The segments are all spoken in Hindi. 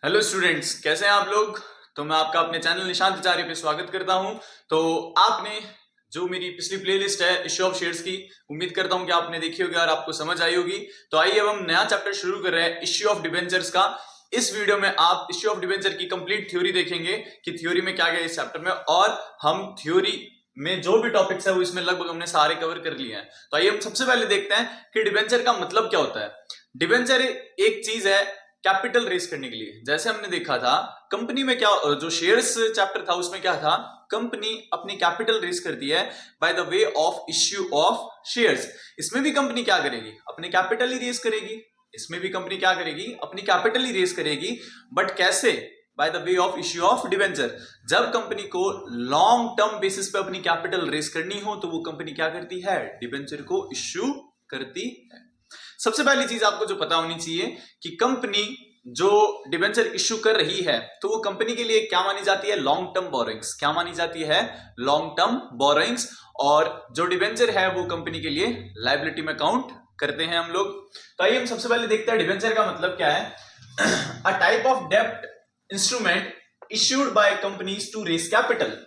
हेलो स्टूडेंट्स, कैसे हैं आप लोग। तो मैं आपका अपने चैनल निशांत आचार्य पे स्वागत करता हूं। तो आपने जो मेरी पिछली प्लेलिस्ट है इश्यू ऑफ शेयर्स की, उम्मीद करता हूं कि आपने देखी होगी और आपको समझ आई होगी। तो आइए अब हम नया चैप्टर शुरू कर रहे हैं इश्यू ऑफ डिबेंचर्स का। इस वीडियो में आप इश्यू ऑफ डिबेंचर की कंप्लीट थ्योरी देखेंगे कि थ्योरी में क्या क्या इस चैप्टर में, और हम थ्योरी में जो भी टॉपिक्स है वो इसमें लगभग हमने सारे कवर कर लिए हैं। तो आइए हम सबसे पहले देखते हैं कि डिबेंचर का मतलब क्या होता है। डिबेंचर एक चीज है कैपिटल रेस करने के लिए। जैसे हमने देखा था कंपनी में क्या, जो शेयर्स चैप्टर था उसमें क्या था, कंपनी अपनी कैपिटल रेस करती है by the way of issue of shares. इसमें भी कंपनी क्या करेगी, अपने कैपिटल ही रेस करेगी। इसमें भी कंपनी क्या करेगी, अपनी कैपिटल ही रेस करेगी। बट कैसे, by the way of issue of debenture. जब कंपनी को लॉन्ग टर्म बेसिस पे अपनी कैपिटल रेस करनी हो तो वो कंपनी क्या करती है, डिबेंचर को इश्यू करती है। सबसे पहली चीज आपको जो पता होनी चाहिए कि कंपनी जो डिबेंचर इश्यू कर रही है तो वो कंपनी के लिए क्या मानी जाती है, लॉन्ग टर्म बोरोइंग्स। क्या मानी जाती है, लॉन्ग टर्म बोरोइंग्स। और जो डिबेंचर है वो कंपनी के लिए लायबिलिटी में काउंट करते हैं हम लोग। तो आइए हम सबसे पहले देखते हैं डिबेंचर का मतलब क्या है। अ टाइप ऑफ डेब्ट instrument issued by companies to raise capital.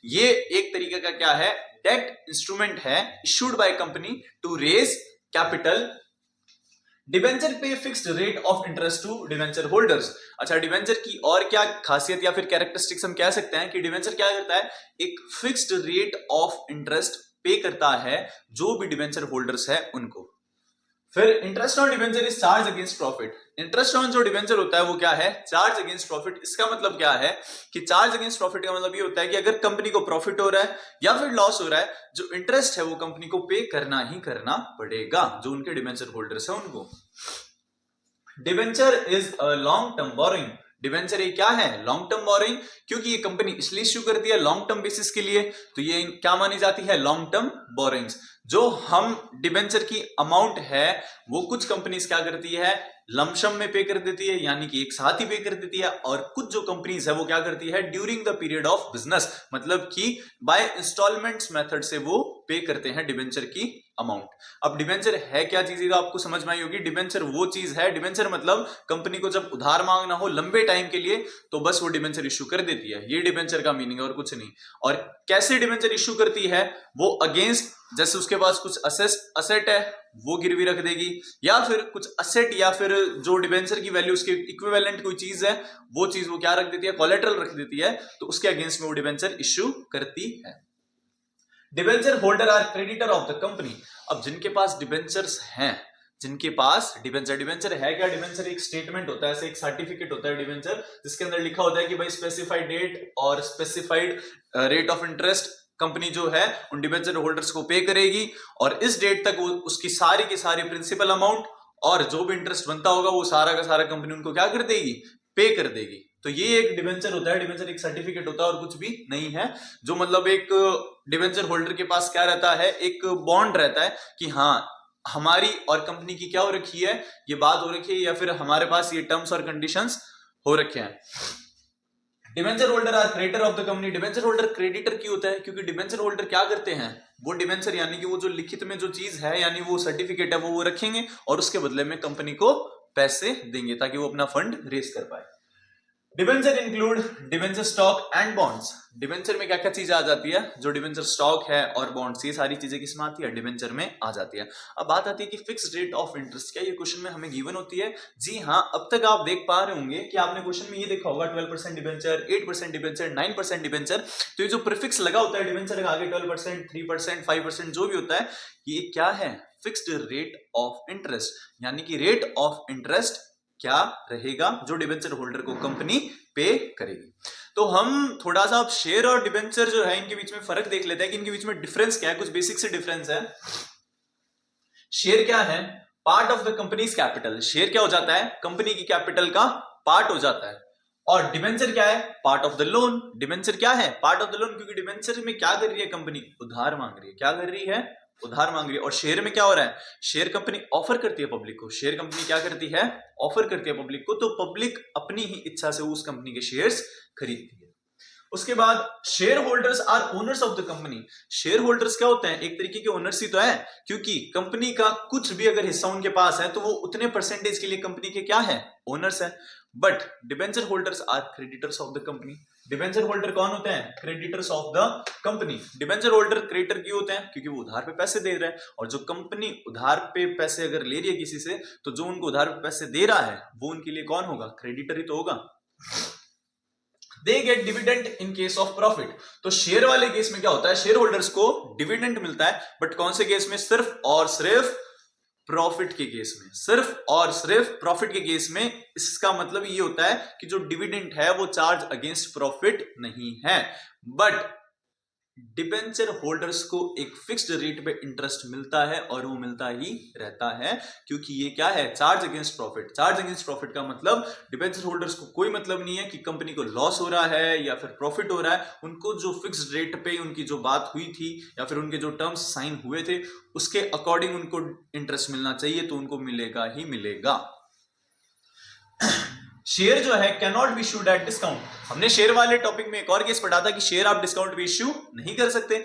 ये एक तरीके का क्या है, डेट इंस्ट्रूमेंट है issued by company to raise capital. Debenture पे fixed rate of interest to debenture holders. अच्छा, डिवेंचर की और क्या खासियत या फिर कैरेक्टरिस्टिक्स हम कह सकते हैं कि डिवेंचर क्या करता है, एक फिक्स्ड रेट ऑफ इंटरेस्ट पे करता है जो भी डिवेंचर होल्डर्स है उनको। फिर interest on debenture is charge against profit. Interest on जो डिवेंचर होता है वो क्या है, चार्ज अगेंस्ट प्रॉफिट। इसका मतलब क्या है कि चार्ज अगेंस्ट प्रॉफिट का मतलब ये होता है कि अगर कंपनी को प्रॉफिट हो रहा है या फिर लॉस हो रहा है, जो इंटरेस्ट है वो कंपनी को पे करना ही करना पड़ेगा, जो उनके डिवेंचर होल्डर्स है उनको। Debenture is a long term borrowing. Debenture ये क्या है, लॉन्ग टर्म बोरिंग, क्योंकि ये कंपनी इसलिए इश्यू करती है लॉन्ग टर्म बेसिस के लिए, तो ये क्या मानी जाती है, लॉन्ग टर्म बोरिंग्स। जो हम डिवेंचर की अमाउंट है वो कुछ कंपनीज क्या करती है, लमसम में पे कर देती है, यानी कि एक साथ ही पे कर देती है। और कुछ जो कंपनीज है वो क्या करती है, during the period of business, मतलब कि बाय इंस्टॉलमेंट्स मेथड से वो पे करते हैं डिवेंचर की अमाउंट। अब डिवेंचर है क्या चीज, तो आपको समझ में आई होगी। डिवेंचर वो चीज है, डिवेंचर मतलब कंपनी को जब उधार मांगना हो लंबे टाइम के लिए तो बस वो डिवेंचर इश्यू कर देती है। ये डिवेंचर का मीनिंग है और कुछ नहीं। और कैसे डिवेंचर इश्यू करती है, वो अगेंस्ट, जैसे उसके पास कुछ असेट है वो गिरवी रख देगी, या फिर कुछ असेट या फिर जो डिवेंचर की वैल्यू उसके इक्विवेलेंट कोई चीज है वो चीज वो क्या रख देती है, कोलेटरल रख देती है, तो उसके अगेंस्ट में वो डिवेंचर इश्यू करती है। Debenture holder are creditor of the company. अब जिनके पास डिवेंचर्स हैं, जिनके पास डिवेंचर, डिवेंचर है क्या, डिवेंचर एक स्टेटमेंट होता है, ऐसे एक सर्टिफिकेट होता है डिवेंचर, जिसके अंदर लिखा होता है कि भाई स्पेसिफाइड डेट और specified rate of interest company जो है उन डिवेंचर होल्डर्स को पे करेगी, और इस डेट तक वो उसकी सारी की सारी प्रिंसिपल अमाउंट और जो भी इंटरेस्ट बनता होगा वो सारा का सारा कंपनी उनको क्या कर देगी, पे कर देगी। तो ये एक डिवेंचर होता है, डिवेंचर एक सर्टिफिकेट होता है और कुछ भी नहीं है। जो मतलब एक डिवेंचर होल्डर के पास क्या रहता है, एक बॉन्ड रहता है कि हाँ हमारी और कंपनी की क्या हो रखी है, ये बात हो रखी है, या फिर हमारे पास ये टर्म्स और कंडीशंस हो रखे हैं। Debenture holder are creditor of the company. Debenture holder creditor क्यों होता है, क्योंकि डिवेंचर होल्डर क्या करते हैं, वो डिवेंचर यानी कि वो जो लिखित में जो चीज है यानी वो सर्टिफिकेट है वो रखेंगे और उसके बदले में कंपनी को पैसे देंगे ताकि वो अपना फंड रेज कर पाए। Debenture include debenture stock and bonds. Debenture में क्या क्या चीजें आ जाती है, जो डिवेंचर स्टॉक है और बॉन्ड्स, ये सारी चीजें किसमें आती है, डिवेंचर में आ जाती है। अब बात आती है कि फिक्स्ड रेट ऑफ इंटरेस्ट, क्या ये क्वेश्चन में हमें गिवन होती है। जी हाँ, अब तक आप देख पा रहे होंगे कि आपने क्वेश्चन में ये देखा होगा 12% डिवेंचर, 8% डिवेंचर, 9% डिवेंचर। तो ये जो प्रीफिक्स लगा होता है डिवेंचर के आगे 12%, 3%, 5% जो भी होता है, ये क्या है, फिक्स्ड रेट ऑफ इंटरेस्ट, यानी कि रेट ऑफ इंटरेस्ट क्या रहेगा जो डिवेंचर होल्डर को कंपनी पे करेगी। तो हम थोड़ा सा अब शेयर और डिवेंचर जो है इनके बीच में फर्क देख लेते हैं कि इनके बीच में डिफरेंस क्या है, कुछ बेसिक से डिफरेंस है। शेयर क्या है, part of the companies capital. Share क्या हो जाता है, कंपनी की कैपिटल का पार्ट हो जाता है। और डिवेंचर क्या है, part of the loan. Debenture क्या है, पार्ट ऑफ द लोन, क्योंकि डिवेंचर में क्या कर रही है कंपनी, उधार मांग रही है। क्या कर रही है, उधार मांग रही है। और शेयर में क्या हो रहा है, शेयर कंपनी ऑफर करती है पब्लिक को। शेयर कंपनी क्या करती है, ऑफर करती है पब्लिक को, तो पब्लिक अपनी ही इच्छा से उस कंपनी के शेयर्स खरीदती है। उसके बाद share holders are owners of the company. Share holders क्या होते हैं, एक तरीके के ओनर्स ही तो है, क्योंकि कंपनी का कुछ भी अगर हिस्सा उनके पास है तो वो उतने परसेंटेज के लिए कंपनी के क्या है, ओनर्स है। But debenture holders are creditors of the company. Debenture holder कौन होते हैं? Creditors of the company. Debenture holder creditor क्यों होते हैं? क्योंकि वो उधार पे पैसे दे रहे हैं, और जो कंपनी उधार पे पैसे अगर ले रही है किसी से, तो जो उनको उधार पे पैसे दे रहा है वो उनके लिए कौन होगा? क्रेडिटर ही तो होगा। They get dividend in case of profit. तो शेयर वाले केस में क्या होता है? शेयर होल्डर्स को डिविडेंड मिलता है, बट कौन से केस में? सिर्फ और सिर्फ प्रॉफिट के केस में। सिर्फ और सिर्फ प्रॉफिट के केस में। इसका मतलब ये होता है कि जो डिविडेंड है वो चार्ज अगेंस्ट प्रॉफिट नहीं है, बट डिबेंचर होल्डर्स को एक फिक्स्ड रेट पे इंटरेस्ट मिलता है, और वो मिलता ही रहता है, क्योंकि ये क्या है? Charge against profit. Charge against profit का मतलब डिबेंचर होल्डर्स को कोई मतलब नहीं है कि कंपनी को लॉस हो रहा है या फिर प्रॉफिट हो रहा है। उनको जो फिक्स्ड रेट पे उनकी जो बात हुई थी या फिर उनके जो टर्म्स साइन हुए थे उसके अकॉर्डिंग उनको इंटरेस्ट मिलना चाहिए, तो उनको मिलेगा ही मिलेगा। शेयर जो है can not be issued at discount. हमने शेयर वाले टॉपिक में एक और केस पढ़ा था कि शेयर आप डिस्काउंट में इश्यू नहीं कर सकते,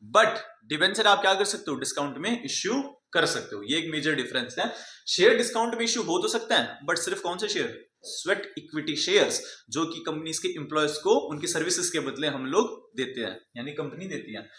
बट डिबेंचर आप क्या कर सकते हो? डिस्काउंट में इश्यू कर सकते हो। ये एक मेजर डिफरेंस है। शेयर डिस्काउंट में इश्यू हो तो सकता है, बट सिर्फ कौन से शेयर? स्वेट इक्विटी शेयर्स, जो कि कंपनीज के एम्प्लॉयज को उनकी सर्विसेज के बदले हम लोग देते हैं, यानी कंपनी देती है।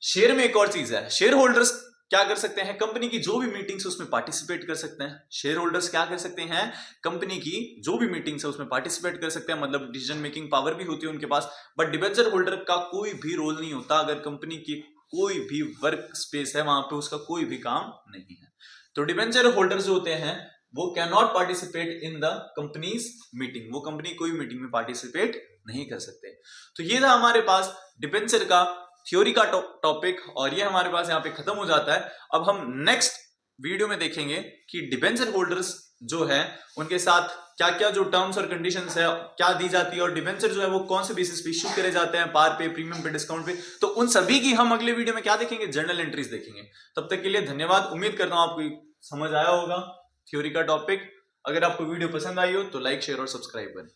शेयर में एक और चीज है, शेयर होल्डर्स क्या कर सकते हैं? कंपनी की जो भी मीटिंग्स उसमें पार्टिसिपेट कर सकते हैं। शेयर होल्डर्स क्या कर सकते हैं? कंपनी की जो भी मीटिंग्स है उसमें पार्टिसिपेट कर सकते हैं, मतलब डिसीजन मेकिंग पावर भी होती है उनके पास। बट डिबेंचर होल्डर का कोई भी रोल नहीं होता। अगर कंपनी की कोई भी वर्क स्पेस है वहां पे उसका कोई भी काम नहीं है। तो डिबेंचर होल्डर्स जो होते हैं वो can not participate in the companies meeting. वो कंपनी कोई मीटिंग में पार्टिसिपेट नहीं कर सकते। तो ये था हमारे पास डिबेंचर का थ्योरी का टॉपिक, और ये हमारे पास यहाँ पे खत्म हो जाता है। अब हम नेक्स्ट वीडियो में देखेंगे कि डिबेंचर होल्डर्स जो है उनके साथ क्या क्या जो टर्म्स और कंडीशंस है क्या दी जाती है, और डिबेंचर जो है वो कौन से बेसिस पे इश्यू करे जाते हैं, पार पे, प्रीमियम पे, डिस्काउंट पे। तो उन सभी की हम अगले वीडियो में क्या देखेंगे? जर्नल एंट्रीज देखेंगे। तब तक के लिए धन्यवाद। उम्मीद करता हूं आपको समझ आया होगा थ्योरी का टॉपिक। अगर आपको वीडियो पसंद आई हो तो लाइक, शेयर और सब्सक्राइब करें।